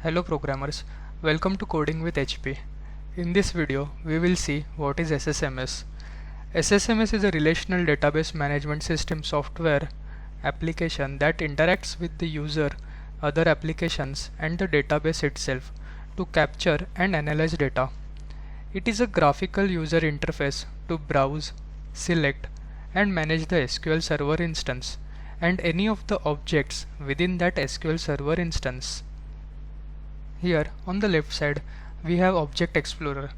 Hello programmers, welcome to Coding with HP. In this video, we will see what is SSMS. SSMS is a relational database management system software application that interacts with the user, other applications, and the database itself to capture and analyze data. It is a graphical user interface to browse, select, and manage the SQL Server instance and any of the objects within that SQL Server instance. Here on the left side we have Object Explorer,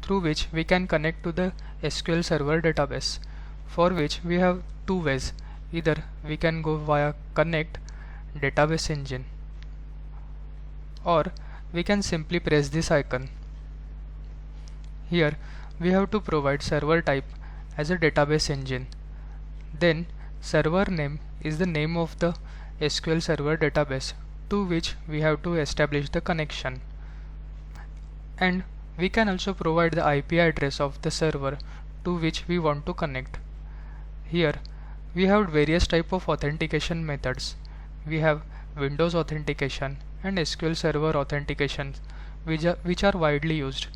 through which we can connect to the SQL Server database, for which we have two ways. Either we can go via Connect Database Engine, or we can simply press this icon. Here we have to provide server type as a database engine. Then server name is the name of the SQL Server database to which we have to establish the connection. And we can also provide the IP address of the server to which we want to connect. Here we have various type of authentication methods. We have Windows authentication and SQL Server authentication, which are widely used.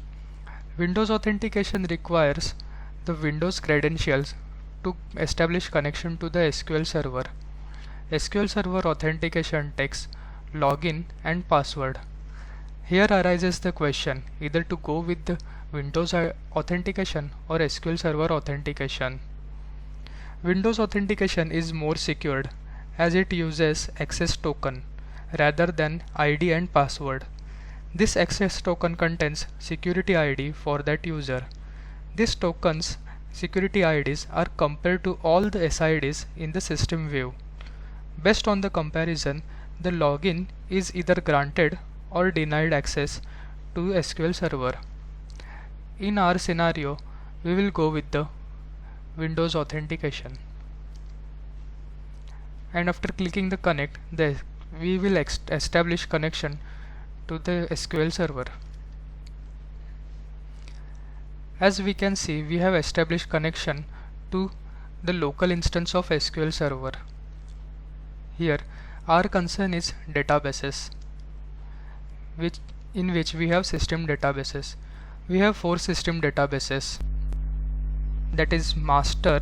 Windows authentication requires the Windows credentials to establish connection to the SQL Server. SQL Server authentication takes login and password. Here arises the question either to go with the Windows authentication or SQL Server authentication. Windows authentication is more secured as it uses access token rather than ID and password. This access token contains security ID for that user. These tokens security IDs are compared to all the SIDs in the system view. Based on the comparison, the login is either granted or denied access to SQL Server. In our scenario, we will go with the Windows authentication. And after clicking the connect, we will establish connection to the SQL Server. As we can see, we have established connection to the local instance of SQL Server. Here our concern is databases, in which we have system databases. We have 4 system databases, that is master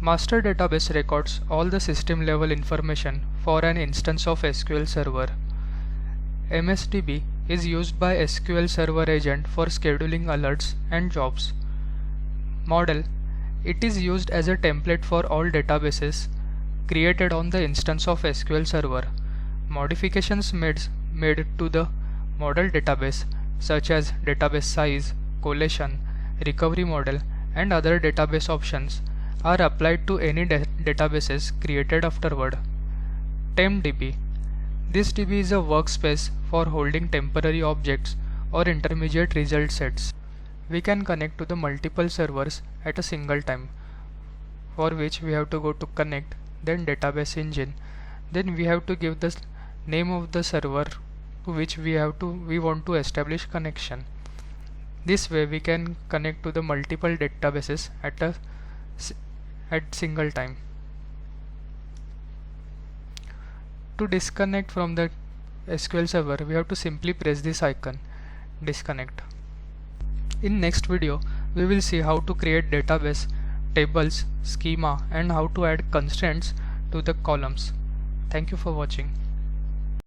database records all the system level information for an instance of SQL Server. MSDB is used by SQL Server agent for scheduling alerts and jobs. Model, it is used as a template for all databases created on the instance of SQL Server. Modifications made to the model database, such as database size, collation, recovery model, and other database options, are applied to any databases created afterward. TempDB, this DB is a workspace for holding temporary objects or intermediate result sets. We can connect to the multiple servers at a single time, for which we have to go to Connect, then Database Engine. Then we have to give the name of the server to which we want to establish connection. This way we can connect to the multiple databases at single time. To disconnect from the SQL Server, we have to simply press this icon, disconnect. In next video, we will see how to create database, tables, schema, and how to add constraints to the columns. Thank you for watching.